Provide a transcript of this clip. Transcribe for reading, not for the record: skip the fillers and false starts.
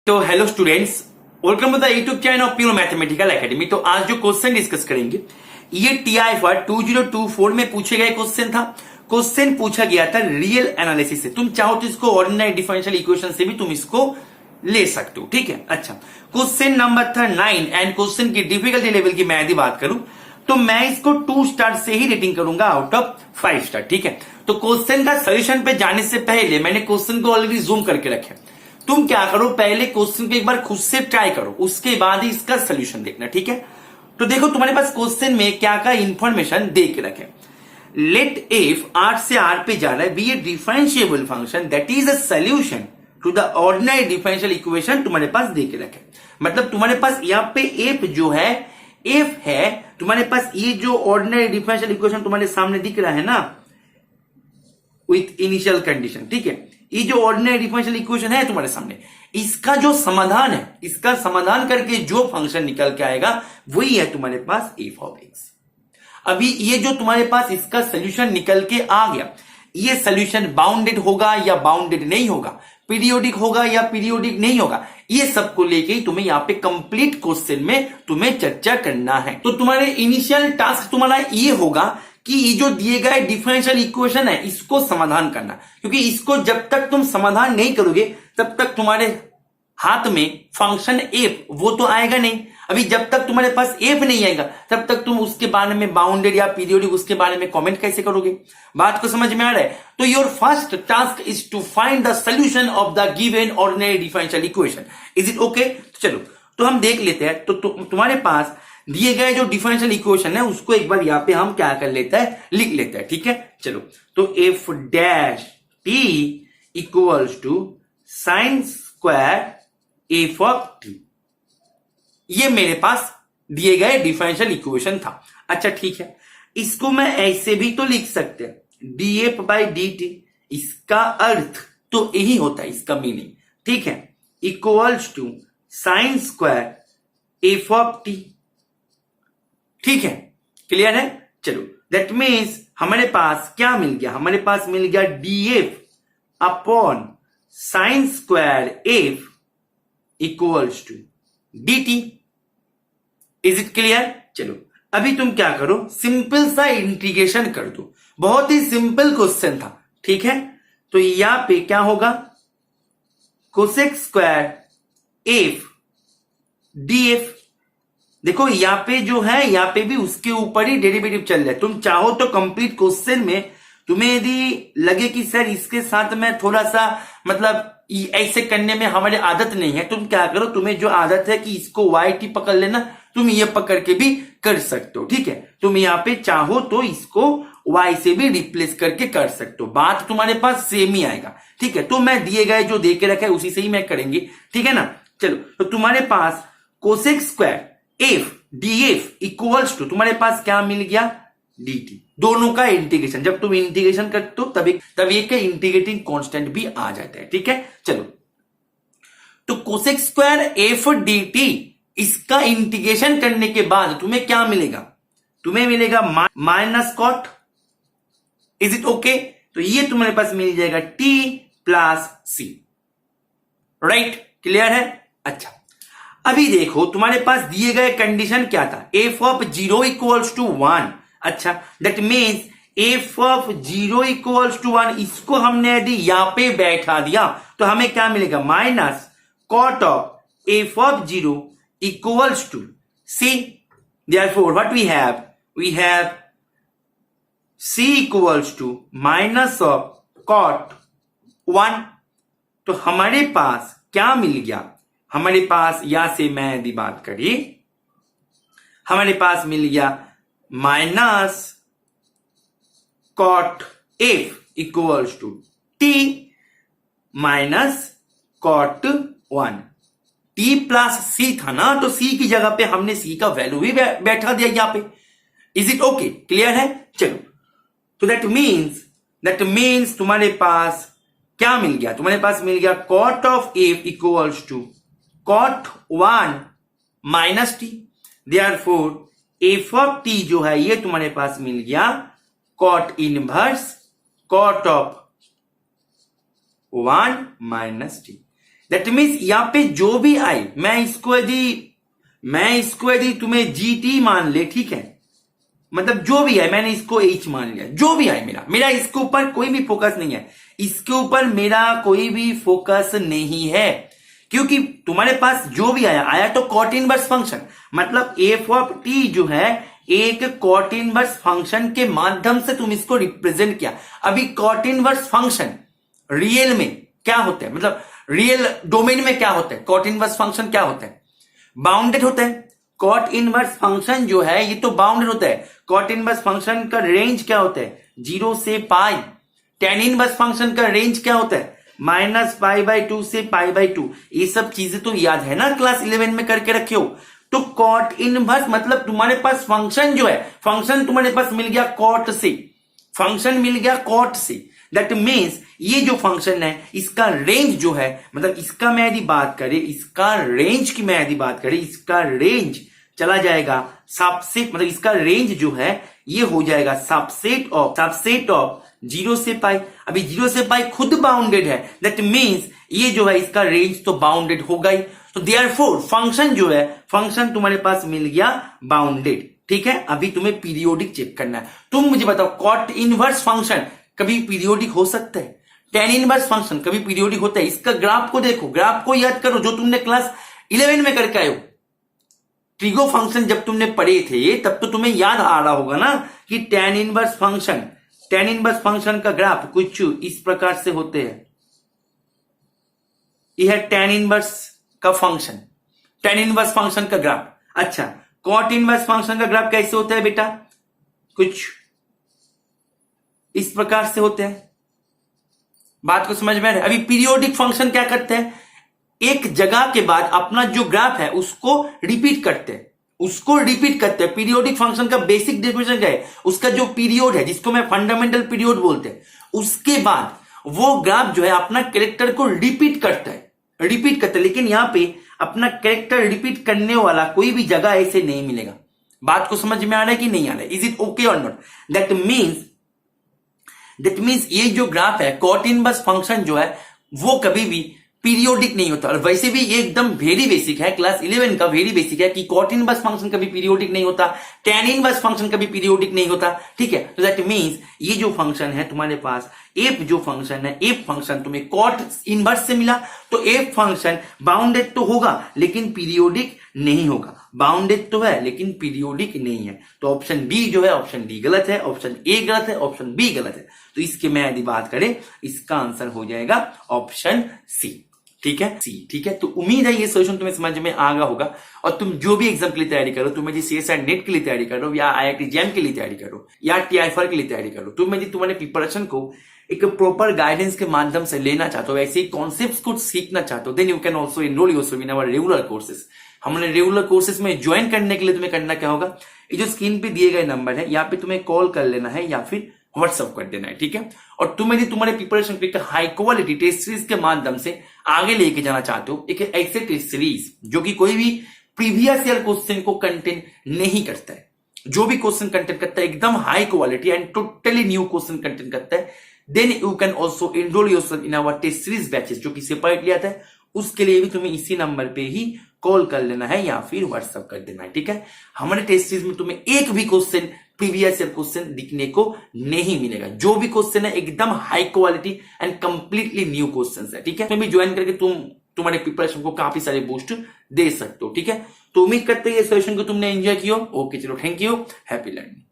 तो hello students, welcome to the YouTube channel of pure mathematical academy. तो आज जो क्वेश्चन डिस्कस करेंगे ये TIFR 2024 में पूछे गए क्वेश्चन था। क्वेश्चन पूछा गया था रियल एनालिसिस से। तुम चाहो तो इसको ऑर्डिनरी डिफरेंशियल इक्वेशन से भी तुम इसको ले सकते हो, ठीक है। अच्छा, क्वेश्चन नंबर था 9 एंड क्वेश्चन की डिफिकल्टी लेवल की मैं यदि बात करूं तो मैं इसको 2 स्टार से ही रेटिंग करूंगा आउट ऑफ 5 स्टार, ठीक है। तो क्वेश्चन का सोल्यूशन पे जाने से पहले मैंने क्वेश्चन को ऑलरेडी जूम करके रखे। तुम क्या करो, पहले क्वेश्चन को एक बार खुद से ट्राई करो, उसके बाद ही इसका सोल्यूशन देखना, ठीक है। तो देखो तुम्हारे पास क्वेश्चन में क्या क्या इंफॉर्मेशन दे के रखे। लेट एफ R से R पे जा रहा है, be a differentiable function that is a solution to the ordinary differential equation तुम्हारे पास दे के रखे। मतलब तुम्हारे पास यहाँ पे एफ जो है, एफ है तुम्हारे पास, ये जो ऑर्डिनरी डिफरेंशियल इक्वेशन तुम्हारे सामने दिख रहा है ना विथ इनिशियल कंडीशन, ठीक है। ये जो ऑर्डिनरी डिफरेंशियल इक्वेशन है तुम्हारे सामने, इसका जो समाधान है, इसका समाधान करके जो फंक्शन निकल के आएगा वही है तुम्हारे पास एफ ऑफ एक्स। अभी ये जो तुम्हारे पास इसका सोल्यूशन निकल के आ गया, ये सोल्यूशन बाउंडेड होगा या बाउंडेड नहीं होगा, पीरियोडिक होगा या पीरियोडिक नहीं होगा, ये सबको लेके ही तुम्हें यहाँ पे कंप्लीट क्वेश्चन में तुम्हें चर्चा करना है। तो तुम्हारे इनिशियल टास्क तुम्हारा ये होगा कि ये जो दिए गए डिफरेंशियल इक्वेशन है इसको समाधान करना, क्योंकि इसको जब तक तुम समाधान नहीं करोगे तब तक तुम्हारे हाथ में फंक्शन एफ वो तो आएगा नहीं। अभी जब तक तुम्हारे पास एफ नहीं आएगा तब तक तुम उसके बारे में बाउंडेड या पीरियोडिक उसके बारे में कमेंट कैसे करोगे। बात को समझ में आ रहा है? तो your first task is to find the solution of the given ordinary differential equation. Is it okay? चलो तो हम देख लेते हैं। तो तुम्हारे पास दिए गए जो डिफरेंशियल इक्वेशन है उसको एक बार यहाँ पे हम क्या कर लेते हैं, लिख लेते हैं, ठीक है। चलो तो f dash t equals to sine square f of t, ये मेरे पास दिए गए डिफरेंशियल इक्वेशन था। अच्छा ठीक है, इसको मैं ऐसे भी तो लिख सकते हैं df बाई dt, इसका अर्थ तो यही होता है, इसका मीनिंग, ठीक है, equals to sine square f of t, ठीक है। क्लियर है? चलो दैट मीन्स हमारे पास क्या मिल गया, हमारे पास मिल गया df upon sine square f equals to dt। Is it clear? चलो अभी तुम क्या करो, सिंपल सा इंटीग्रेशन कर दो। बहुत ही सिंपल क्वेश्चन था, ठीक है। तो यहां पे क्या होगा, कोसेक स्क्वायर एफ df। देखो यहां पे जो है, यहां पे भी उसके ऊपर ही डेरिवेटिव चल रहा है। तुम चाहो तो कंप्लीट क्वेश्चन में तुम्हें यदि लगे कि सर इसके साथ मैं थोड़ा सा मतलब ऐसे करने में हमारी आदत नहीं है, तुम क्या करो, तुम्हें जो आदत है कि इसको YT पकड़ लेना, तुम ये पकड़ के भी कर सकते हो, ठीक है। तुम यहाँ पे चाहो तो इसको Y से भी रिप्लेस करके कर सकते हो, बात तुम्हारे पास सेम ही आएगा, ठीक है। तो मैं दिए गए जो दे के रखा है उसी से ही मैं करेंगे, ठीक है ना। चलो तो तुम्हारे पास cosec square F df equals to तुम्हारे पास क्या मिल गया, dt। दोनों का इंटीग्रेशन, जब तुम इंटीग्रेशन करते हो तब एक इंटीग्रेटिंग कांस्टेंट भी आ जाता है, ठीक है। चलो तो कोसेक स्क्वायर एफ dt, इसका इंटीग्रेशन करने के बाद तुम्हें क्या मिलेगा, तुम्हें मिलेगा minus cot. Is it okay? तो ये तुम्हारे पास मिल जाएगा t plus c, right? Clear है? अच्छा अभी देखो तुम्हारे पास दिए गए कंडीशन क्या था, एफ ऑफ 0 इक्वल्स टू 1। अच्छा that means f of 0 equals to 1, इसको हमने यदि यहां पे बैठा दिया तो हमें क्या मिलेगा, minus cot of f of 0 equals to c। Therefore what we have c equals to minus of cot 1। तो हमारे पास क्या मिल गया, हमारे पास यहां से मैं यदि बात करी, हमारे पास मिल गया minus cot F equals to T minus cot 1। T plus C था ना, तो सी की जगह पे हमने सी का वैल्यू भी बैठा दिया यहां पे। Is it okay? क्लियर है? चलो तो दैट मीन्स तुम्हारे पास क्या मिल गया, तुम्हारे पास मिल गया cot of f equals to cot 1 minus t. Therefore f of t जो है ये तुम्हारे पास मिल गया cot inverse cot of 1 minus t. That means यहाँ पे जो भी आई, मैं इसको यदि तुम्हें GT मान ले, ठीक है, मतलब जो भी है मैंने इसको H मान लिया, जो भी है मेरा इसके ऊपर कोई भी फोकस नहीं है, इसके ऊपर मेरा कोई भी फोकस नहीं है, क्योंकि तुम्हारे पास जो भी आया तो कॉट इनवर्स फंक्शन, मतलब एफ ऑफ टी जो है एक कॉट इनवर्स फंक्शन के माध्यम से तुम इसको रिप्रेजेंट किया। अभी कॉट इनवर्स फंक्शन रियल में क्या होता है, मतलब रियल डोमेन में क्या होता है, कॉट इनवर्स फंक्शन क्या होता है, बाउंडेड होता है। कॉट इनवर्स फंक्शन जो है ये तो बाउंडेड होता है। कॉट इनवर्स फंक्शन का रेंज क्या होता है, 0 से पाई। टेन इनवर्स फंक्शन का रेंज क्या होता है, -π/2 से π/2। ये सब चीजें तो याद है ना, क्लास 11 में करके रखे हो। तो कॉट इनवर्स मतलब तुम्हारे पास फंक्शन जो है, फंक्शन तुम्हारे पास मिल गया कॉट से, फंक्शन मिल गया कॉट से। दैट मीन्स ये जो फंक्शन है इसका रेंज जो है, मतलब इसका मैं यदि बात करें, इसका रेंज की मैं यदि बात करें, इसका रेंज चला जाएगा सबसेट, मतलब इसका रेंज जो है ये हो जाएगा सबसेट ऑफ 0 से पाई। अभी 0 से पाई खुद बाउंडेड है, दैट मीन्स ये जो है इसका रेंज तो बाउंडेड होगा ही। तो देयरफॉर फंक्शन जो है, फंक्शन तुम्हारे पास मिल गया बाउंडेड, ठीक है। अभी तुम्हें पीरियोडिक चेक करना है। तुम मुझे बताओ कॉट इनवर्स फंक्शन कभी पीरियोडिक हो सकता है, टेन इनवर्स फंक्शन कभी पीरियोडिक होता है? इसका ग्राफ को देखो, ग्राफ को याद करो जो तुमने क्लास 11 में करके आए हो। ट्रिगो फंक्शन जब तुमने पढ़े थे तब तो तुम्हें याद आ रहा होगा ना कि टेन इनवर्स फंक्शन का ग्राफ कुछ इस प्रकार से होते हैं। यह है टेन इनवर्स का फंक्शन, टेन इनवर्स फंक्शन का ग्राफ। अच्छा, कॉट इनवर्स फंक्शन का ग्राफ कैसे होता है बेटा? कुछ इस प्रकार से होते हैं। बात को समझ में आ रहा है? अभी पीरियोडिक फंक्शन क्या करते हैं, एक जगह के बाद अपना जो ग्राफ है उसको रिपीट करते हैं, पीरियोडिक फंक्शन का बेसिक डेफिनेशन क्या है, उसका जो पीरियड है जिसको मैं फंडामेंटल पीरियड बोलते हैं, उसके बाद वो ग्राफ जो है अपना कैरेक्टर को रिपीट करता है। लेकिन यहां पे अपना कैरेक्टर रिपीट करने वाला कोई भी जगह ऐसे नहीं मिलेगा। बात को समझ में आ रहा है कि नहीं आ रहा है? इज इट ओके और नॉट? दैट मीन्स ये जो ग्राफ है कॉट इनवर्स फंक्शन जो है वो कभी भी पीरियोडिक नहीं होता। और वैसे भी ये एकदम वेरी बेसिक है, क्लास 11 का वेरी बेसिक है कि कॉट इनवर्स फंक्शन कभी पीरियोडिक नहीं होता, टेन इनवर्स फंक्शन कभी पीरियोडिक नहीं होता, ठीक है। तो दैट मीन्स ये जो फंक्शन है तुम्हारे पास, एफ जो फंक्शन है, एफ फंक्शन तुम्हें कॉट इनवर्स से मिला, तो एफ फंक्शन बाउंडेड तो होगा लेकिन पीरियोडिक नहीं होगा। बाउंडेड तो है लेकिन पीरियोडिक नहीं है। तो ऑप्शन बी जो है, ऑप्शन डी गलत है, ऑप्शन ए गलत है, ऑप्शन बी गलत है। तो इसके मैं यदि बात करें, इसका आंसर हो जाएगा ऑप्शन सी, ठीक है, सी, ठीक है। तो उम्मीद है ये सोल्यूशन तुम्हें समझ में आ गया होगा। और तुम जो भी एग्जाम के लिए तैयारी करो, तुम यदि CSIR नेट के लिए तैयारी करो या IIT JAM के लिए तैयारी करो या TIFR के लिए तैयारी करो, तुम यदि तुम्हारे प्रिपरेशन को एक प्रॉपर गाइडेंस के माध्यम से लेना चाहते हो, ऐसे कॉन्सेप्ट्स को सीखना चाहते हो, then you can also enroll yourself in our regular courses. हमने रेगुलर कोर्सेज में ज्वाइन करने के लिए तुम्हें करना क्या होगा, ये जो स्क्रीन पे दिए गए नंबर है यहाँ पे तुम्हें कॉल कर लेना है या फिर व्हाट्सअप कर देना है, ठीक है। और तुम यदि तुम्हारे प्रिपरेशन को एक हाई क्वालिटी टेस्ट सीरीज के माध्यम से आगे लेके जाना चाहते हो, एक ऐसे टेस्ट सीरीज जो कि कोई भी प्रीवियस ईयर क्वेश्चन को कंटेन नहीं करता है, जो भी क्वेश्चन कंटेंट करता है एकदम high quality and totally new question content करता है, then you can also enroll yourself in our test series batches जो कि सेपरेटली आता है। उसके लिए भी तुम्हें इसी नंबर पे ही कॉल कर लेना है या फिर व्हाट्सअप कर देना है, ठीक है। हमारे टेस्ट सीरीज में तुम्हें एक भी क्वेश्चन प्रीवियस ईयर क्वेश्चन दिखने को नहीं मिलेगा। जो भी क्वेश्चन है एकदम high quality and completely new question है, ठीक है। तुम्हें भी ज्वाइन करके तुम्हारे प्रिपरेशन को काफी सारे बूस्ट दे सकते हो, ठीक है। तो उम्मीद करते हैं ये सेशन को तुमने एंजॉय किया। ओके, चलो, थैंक यू, हैप्पी लर्निंग।